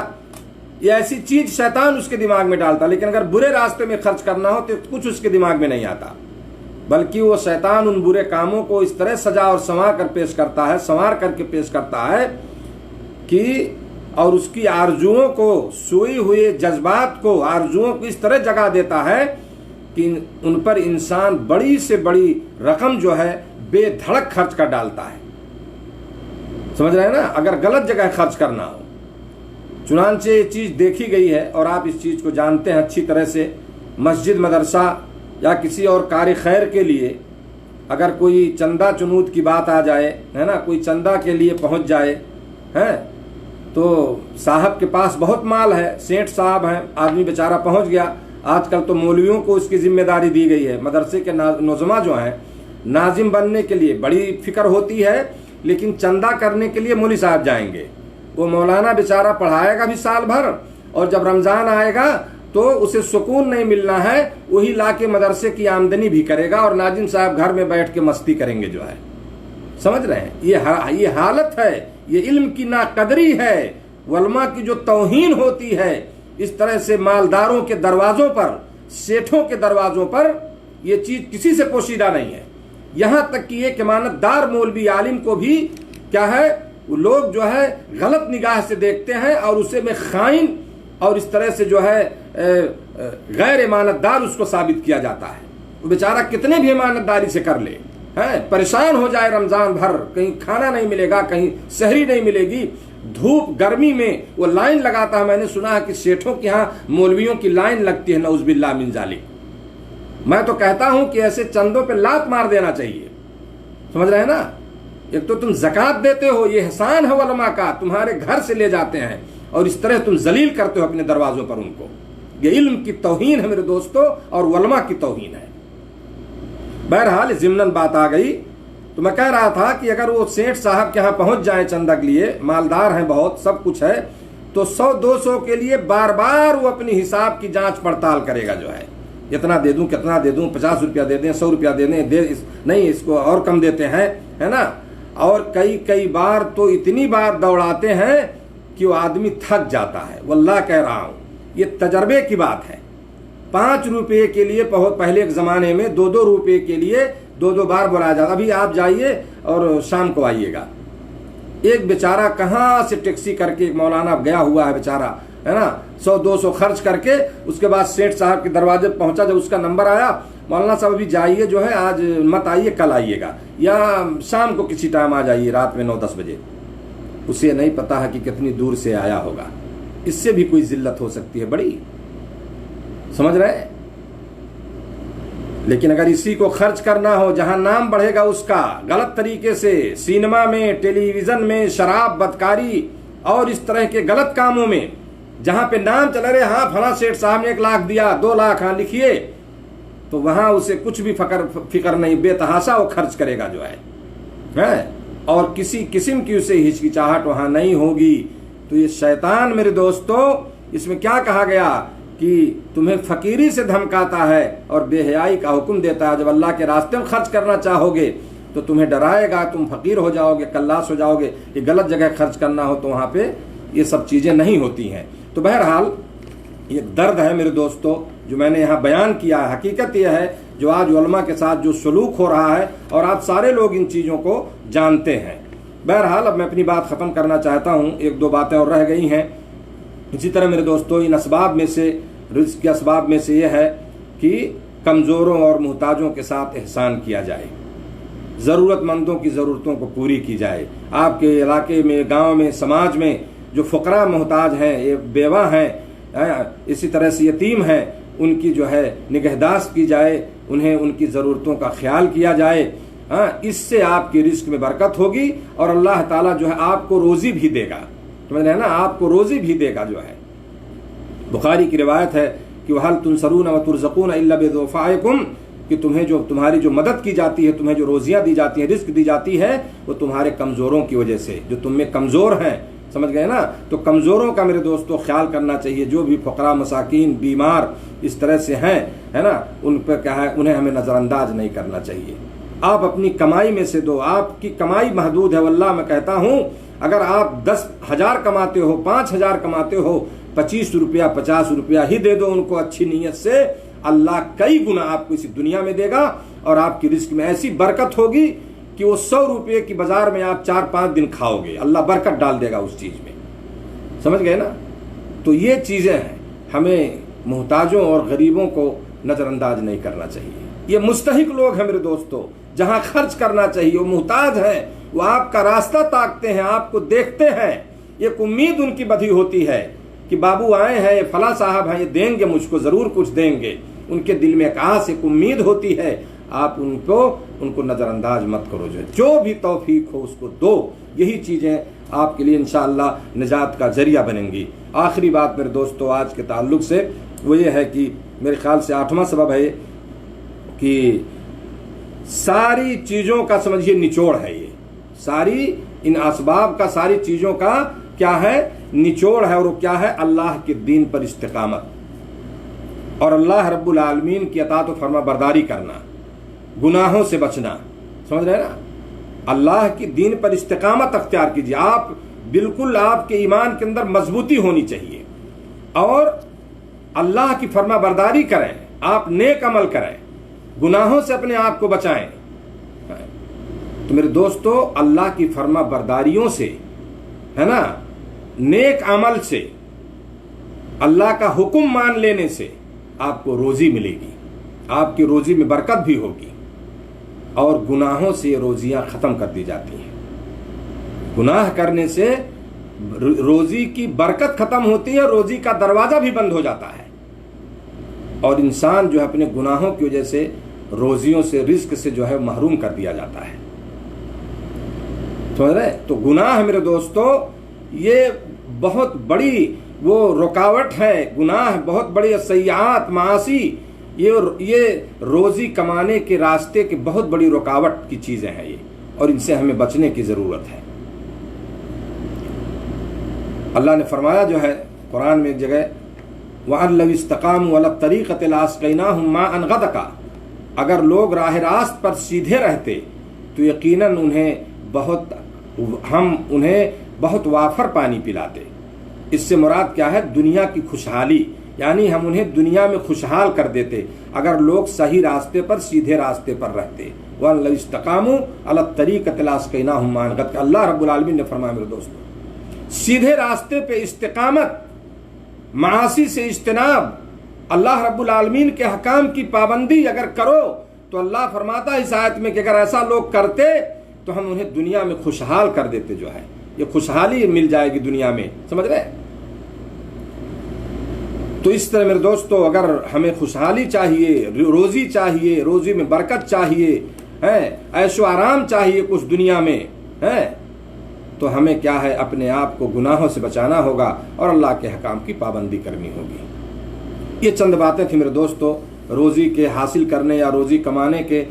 یہ ایسی چیز شیطان اس کے دماغ میں ڈالتا۔ لیکن اگر برے راستے میں خرچ کرنا ہو تو کچھ اس کے دماغ میں نہیں آتا، بلکہ وہ شیطان ان برے کاموں کو اس طرح سجا اور سنوار کر پیش کرتا ہے، سنوار کر کے پیش کرتا ہے کہ اور اس کی آرزوؤں کو، سوئی ہوئے جذبات کو، آرزوؤں کو اس طرح جگا دیتا ہے کہ ان پر انسان بڑی سے بڑی رقم جو ہے بے دھڑک خرچ کر ڈالتا ہے، سمجھ رہے ہیں نا، اگر غلط جگہ خرچ کرنا ہو۔ چنانچہ یہ چیز دیکھی گئی ہے اور آپ اس چیز کو جانتے ہیں اچھی طرح سے، مسجد، مدرسہ یا کسی اور کار خیر کے لیے اگر کوئی چندہ چنود کی بات آ جائے، ہے نا، کوئی چندہ کے لیے پہنچ جائے، ہے تو صاحب کے پاس بہت مال ہے، سیٹھ صاحب ہیں، آدمی بیچارہ پہنچ گیا۔ آج کل تو مولویوں کو اس کی ذمہ داری دی گئی ہے، مدرسے کے نظماء جو ہیں ناظم بننے کے لیے بڑی فکر ہوتی ہے، لیکن چندہ کرنے کے لیے مولوی صاحب جائیں گے، وہ مولانا بیچارہ پڑھائے گا بھی سال بھر، اور جب رمضان آئے گا تو اسے سکون نہیں ملنا ہے، وہی لا کے مدرسے کی آمدنی بھی کرے گا اور ناظم صاحب گھر میں بیٹھ کے مستی کریں گے جو ہے، سمجھ رہے ہیں؟ یہ حالت ہے، یہ علم کی ناقدری ہے، علماء کی جو توہین ہوتی ہے۔ اس طرح سے مالداروں کے دروازوں پر، سیٹھوں کے دروازوں پر یہ چیز کسی سے پوشیدہ نہیں ہے، یہاں تک کہ ایک امانت دار مولوی عالم کو بھی کیا ہے، وہ لوگ جو ہے غلط نگاہ سے دیکھتے ہیں اور اسے میں خائن اور اس طرح سے جو ہے غیر امانت دار اس کو ثابت کیا جاتا ہے۔ وہ بیچارہ کتنے بھی امانت داری سے کر لے، پریشان ہو جائے رمضان بھر، کہیں کھانا نہیں ملے گا، کہیں سحری نہیں ملے گی، دھوپ گرمی میں وہ لائن لگاتا ہے۔ میں نے سنا ہے کہ سیٹھوں کے ہاں مولویوں کی لائن لگتی ہے، نعوذ باللہ من ذالک۔ میں تو کہتا ہوں کہ ایسے چندوں پہ لات مار دینا چاہیے، سمجھ رہے ہیں نا؟ ایک تو تم زکوٰۃ دیتے ہو، یہ احسان ہے علماء کا، تمہارے گھر سے لے جاتے ہیں اور اس طرح تم ذلیل کرتے ہو اپنے دروازوں پر ان کو۔ یہ علم کی توہین ہے میرے دوستو، اور علماء کی توہین ہے۔ بہرحال ضمناً بات آ گئی تو میں کہہ رہا تھا کہ اگر وہ سیٹھ صاحب کے ہاں پہنچ جائیں چندہ کے لیے، مالدار ہیں بہت، سب کچھ ہے، تو 100-200 کے لیے بار بار وہ اپنی حساب کی جانچ پڑتال کرے گا جو ہے، اتنا دے دوں، کتنا دے دوں، 50 روپیہ دے دیں، 100 روپیہ دے دیں، نہیں اس کو اور کم دیتے ہیں، ہے نا؟ اور کئی بار تو اتنی بار دوڑاتے ہیں کہ وہ آدمی تھک جاتا ہے۔ واللہ کہہ رہا ہوں، یہ تجربے کی بات ہے۔ 5 روپے کے لیے پہلے ایک زمانے میں 2 روپے کے لیے 2 بار بلایا جاتا۔ ابھی آپ جائیے اور شام کو آئیے گا، ایک بیچارہ کہاں سے ٹیکسی کر کے، ایک مولانا گیا ہوا ہے بیچارہ، ہے نا، 100-200 خرچ کر کے اس کے بعد سیٹھ صاحب کے دروازے پہنچا، جب اس کا نمبر آیا، مولانا صاحب ابھی جائیے جو ہے، آج مت آئیے، کل آئیے گا، یا شام کو کسی ٹائم آ جائیے، رات میں 9-10 بجے۔ اسے نہیں پتا ہے کہ کتنی دور سے آیا ہوگا، اس سے بھی کوئی ذلت ہو سکتی ہے بڑی، سمجھ رہے ہیں؟ لیکن اگر اسی کو خرچ کرنا ہو جہاں نام بڑھے گا اس کا غلط طریقے سے، سینما میں، ٹیلی ویژن میں، شراب، بدکاری اور اس طرح کے غلط کاموں میں، جہاں پہ نام چل رہے، ہاں فلاں سیٹھ صاحب نے 1 لاکھ دیا، 2 لاکھ، ہاں لکھیے، تو وہاں اسے کچھ بھی فکر نہیں، بے تحاشا وہ خرچ کرے گا جو ہے، اور کسی قسم کی اسے ہچکچاہٹ وہاں نہیں ہوگی۔ تو یہ شیطان میرے دوستو، اس میں کیا کہا گیا کہ تمہیں فقیری سے دھمکاتا ہے اور بے حیائی کا حکم دیتا ہے۔ جب اللہ کے راستے میں خرچ کرنا چاہو گے تو تمہیں ڈرائے گا، تم فقیر ہو جاؤ گے، کلاس ہو جاؤ گے۔ یہ غلط جگہ خرچ کرنا ہو تو وہاں پہ یہ سب چیزیں نہیں ہوتی ہیں۔ تو بہرحال یہ درد ہے میرے دوستو جو میں نے یہاں بیان کیا ہے، حقیقت یہ ہے جو آج علماء کے ساتھ جو سلوک ہو رہا ہے، اور آج سارے لوگ ان چیزوں کو جانتے ہیں۔ بہرحال اب میں اپنی بات ختم کرنا چاہتا ہوں، 1-2 باتیں اور رہ گئی ہیں۔ اسی طرح میرے دوستو، ان اسباب میں سے، رزق کے اسباب میں سے یہ ہے کہ کمزوروں اور محتاجوں کے ساتھ احسان کیا جائے، ضرورت مندوں کی ضرورتوں کو پوری کی جائے۔ آپ کے علاقے میں، گاؤں میں، سماج میں جو فقراء محتاج ہیں، بیوہ ہیں، اسی طرح سے یتیم ہیں، ان کی جو ہے نگہداشت کی جائے، انہیں ان کی ضرورتوں کا خیال کیا جائے۔ اس سے آپ کی رزق میں برکت ہوگی اور اللہ تعالیٰ جو ہے آپ کو روزی بھی دے گا، سمجھ رہے ہیں نا، آپ کو روزی بھی دے گا جو ہے۔ بخاری کی روایت ہے کہ وَهَلْ تُنْصَرُونَ وَتُرْزَقُونَ إِلَّا بِضُعَفَائِكُمْ، کہ تمہیں جو مدد کی جاتی ہے، تمہیں جو روزیاں دی جاتی ہیں، رزق دی جاتی ہے، وہ تمہارے کمزوروں کی وجہ سے، جو تم میں کمزور ہیں، سمجھ گئے نا؟ تو کمزوروں کا میرے دوستو خیال کرنا چاہیے، جو بھی فقراء، مساکین، بیمار اس طرح سے ہیں، ہے نا، ان پہ کیا ہے، انہیں ہمیں نظر انداز نہیں کرنا چاہیے۔ آپ اپنی کمائی میں سے دو، آپ کی کمائی محدود ہے، واللہ میں کہتا ہوں اگر آپ 10,000 کماتے ہو، 5,000 کماتے ہو، 25 روپیہ 50 روپیہ ہی دے دو ان کو اچھی نیت سے، اللہ کئی گنا آپ کو اسی دنیا میں دے گا، اور آپ کی رزق میں ایسی برکت ہوگی کہ وہ 100 روپے کی بازار میں آپ 4-5 دن کھاؤ گے، اللہ برکت ڈال دے گا اس چیز میں، سمجھ گئے نا؟ تو یہ چیزیں ہیں، ہمیں محتاجوں اور غریبوں کو نظر انداز نہیں کرنا چاہیے. یہ مستحق لوگ ہیں میرے دوستو, جہاں خرچ کرنا چاہیے وہ محتاج ہیں, وہ آپ کا راستہ تاکتے ہیں, آپ کو دیکھتے ہیں. ایک امید ان کی بدھی ہوتی ہے کہ بابو آئے ہیں, یہ فلاں صاحب ہیں, یہ دیں گے مجھ کو, ضرور کچھ دیں گے. ان کے دل میں ایک آس, ایک امید ہوتی ہے. آپ ان کو نظر انداز مت کرو. جو بھی توفیق ہو اس کو دو. یہی چیزیں آپ کے لیے انشاءاللہ نجات کا ذریعہ بنیں گی. آخری بات میرے دوستو آج کے تعلق سے وہ یہ ہے کہ میرے خیال سے 8واں سبب ہے کہ ساری چیزوں کا سمجھیے نچوڑ ہے. یہ ساری ان اسباب کا, ساری چیزوں کا کیا ہے, نچوڑ ہے. اور وہ کیا ہے, اللہ کے دین پر استقامت اور اللہ رب العالمین کی اطاعت و فرما برداری کرنا, گناہوں سے بچنا. سمجھ رہے ہیں نا, اللہ کی دین پر استقامت اختیار کیجیے. آپ بالکل, آپ کے ایمان کے اندر مضبوطی ہونی چاہیے اور اللہ کی فرما برداری کریں. آپ نیک عمل کریں, گناہوں سے اپنے آپ کو بچائیں. تو میرے دوستو اللہ کی فرما برداریوں سے ہے نا, نیک عمل سے, اللہ کا حکم مان لینے سے آپ کو روزی ملے گی, آپ کی روزی میں برکت بھی ہوگی. اور گناہوں سے روزیاں ختم کر دی جاتی ہیں. گناہ کرنے سے روزی کی برکت ختم ہوتی ہے, روزی کا دروازہ بھی بند ہو جاتا ہے اور انسان جو ہے اپنے گناہوں کی وجہ سے روزیوں سے, رزق سے جو ہے محروم کر دیا جاتا ہے. سمجھ رہے؟ تو گناہ میرے دوستو یہ بہت بڑی وہ رکاوٹ ہے. گناہ بہت بڑی سیئات, معاصی, یہ روزی کمانے کے راستے کی بہت بڑی رکاوٹ کی چیزیں ہیں یہ, اور ان سے ہمیں بچنے کی ضرورت ہے. اللہ نے فرمایا جو ہے قرآن میں ایک جگہ, وَأَن لَوِ اسْتَقَامُوا عَلَى الطَّرِيقَةِ لَأَسْقَيْنَاهُمْ مَاءً غَدَقًا. اگر لوگ راہ راست پر سیدھے رہتے تو یقیناً ہم انہیں بہت وافر پانی پلاتے. اس سے مراد کیا ہے, دنیا کی خوشحالی, یعنی ہم انہیں دنیا میں خوشحال کر دیتے اگر لوگ صحیح راستے پر, سیدھے راستے پر رہتے. وَأَن لَوِ اسْتَقَامُوا عَلَى الطَّرِيقَةِ لَأَسْقَيْنَاهُمْ مَاءً غَدَقًا. اللہ رب العالمین نے فرمایا میرے دوستو, سیدھے راستے پہ استقامت, معاصی سے اجتناب, اللہ رب العالمین کے حکام کی پابندی اگر کرو تو اللہ فرماتا ہے اس آیت میں کہ اگر ایسا لوگ کرتے تو ہم انہیں دنیا میں خوشحال کر دیتے. جو ہے یہ خوشحالی مل جائے گی دنیا میں. سمجھ رہے؟ تو اس طرح میرے دوستو اگر ہمیں خوشحالی چاہیے, روزی چاہیے, روزی میں برکت چاہیے, عیش و آرام چاہیے کچھ دنیا میں, تو ہمیں کیا ہے, اپنے آپ کو گناہوں سے بچانا ہوگا اور اللہ کے حکام کی پابندی کرنی ہوگی. یہ چند باتیں تھیں میرے دوستو روزی کے حاصل کرنے یا روزی کمانے کے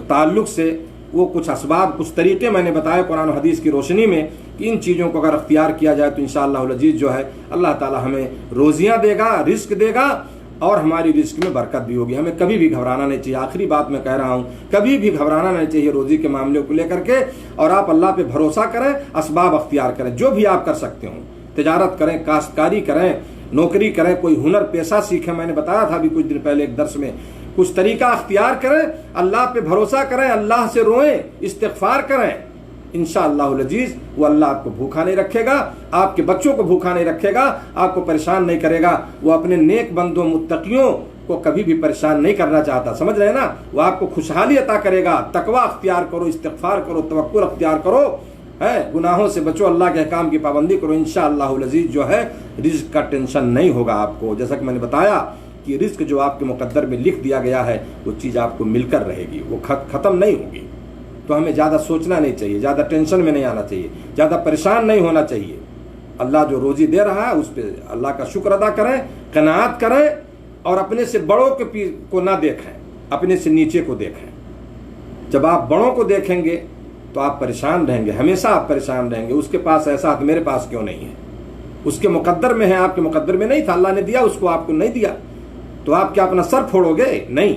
تعلق سے. وہ کچھ اسباب, کچھ طریقے میں نے بتائے قرآن و حدیث کی روشنی میں کہ ان چیزوں کو اگر اختیار کیا جائے تو انشاءاللہ العزیز جو ہے اللہ تعالی ہمیں روزیاں دے گا, رزق دے گا اور ہماری رزق میں برکت بھی ہوگی. ہمیں کبھی بھی گھبرانا نہیں چاہیے. آخری بات میں کہہ رہا ہوں, کبھی بھی گھبرانا نہیں چاہیے روزی کے معاملے کو لے کر کے. اور آپ اللہ پہ بھروسہ کریں, اسباب اختیار کریں, جو بھی آپ کر سکتے ہوں. تجارت کریں, کاشتکاری کریں, نوکری کریں, کوئی ہنر پیشہ سیکھیں. میں نے بتایا تھا ابھی کچھ دن پہلے ایک درس میں, کچھ طریقہ اختیار کریں, اللہ پہ بھروسہ کریں, اللہ سے روئیں, استغفار کریں. انشاءاللہ العزیز وہ اللہ آپ کو بھوکا نہیں رکھے گا, آپ کے بچوں کو بھوکا نہیں رکھے گا, آپ کو پریشان نہیں کرے گا. وہ اپنے نیک بندوں متقیوں کو کبھی بھی پریشان نہیں کرنا چاہتا. سمجھ رہے ہیں نا؟ وہ آپ کو خوشحالی عطا کرے گا. تقوی اختیار کرو, استغفار کرو, توکل اختیار کرو, گناہوں سے بچو, اللہ کے احکام کی پابندی کرو. انشاءاللہ العزیز جو ہے رزق کا ٹینشن نہیں ہوگا آپ کو. جیسا کہ میں نے بتایا کہ رزق جو آپ کے مقدر میں لکھ دیا گیا ہے وہ چیز آپ کو مل کر رہے گی, وہ ختم نہیں ہوگی. تو ہمیں زیادہ سوچنا نہیں چاہیے, زیادہ ٹینشن میں نہیں آنا چاہیے, زیادہ پریشان نہیں ہونا چاہیے. اللہ جو روزی دے رہا ہے اس پہ اللہ کا شکر ادا کریں, قناعت کریں اور اپنے سے بڑوں کو نہ دیکھیں, اپنے سے نیچے کو دیکھیں. جب آپ بڑوں کو دیکھیں گے تو آپ پریشان رہیں گے, ہمیشہ آپ پریشان رہیں گے. اس کے پاس ایسا میرے پاس کیوں نہیں ہے, اس کے مقدر میں ہے, آپ کے مقدر میں نہیں تھا, اللہ نے دیا اس کو, آپ کو نہیں دیا, تو آپ کیا اپنا سر پھوڑو گے؟ نہیں.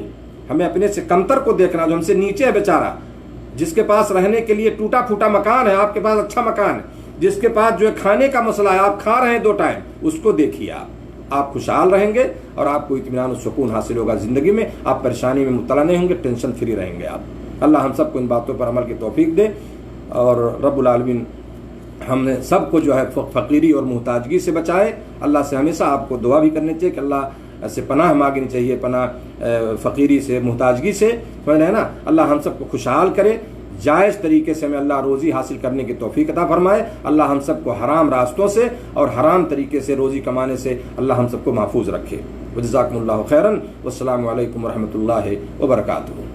ہمیں اپنے سے کمتر کو دیکھنا, جو ہم سے نیچے ہے بیچارہ, جس کے پاس رہنے کے لیے ٹوٹا پھوٹا مکان ہے, آپ کے پاس اچھا مکان ہے, جس کے پاس جو ہے کھانے کا مسئلہ ہے, آپ کھا رہے ہیں 2 ٹائم, اس کو دیکھیے. آپ خوشحال رہیں گے اور آپ کو اطمینان و سکون حاصل ہوگا زندگی میں. آپ پریشانی میں مبتلا نہیں ہوں گے, ٹینشن فری رہیں گے آپ. اللہ ہم سب کو ان باتوں پر عمل کی توفیق دے, اور رب العالمین ہم نے سب کو جو ہے فقیری اور محتاجگی سے بچائے. اللہ سے ہمیشہ آپ کو دعا بھی کرنی چاہیے کہ اللہ سے پناہ مانگنی چاہیے، پناہ فقیری سے، محتاجگی سے، سمجھ رہے ہیں نا۔ اللہ ہم سب کو خوشحال کرے، جائز طریقے سے ہمیں اللہ روزی حاصل کرنے کی توفیق عطا فرمائے۔ اللہ ہم سب کو حرام راستوں سے اور حرام طریقے سے روزی کمانے سے اللہ ہم سب کو محفوظ رکھے۔ وجزاکم اللہ خیرا، والسلام علیکم ورحمۃ اللہ وبرکاتہ۔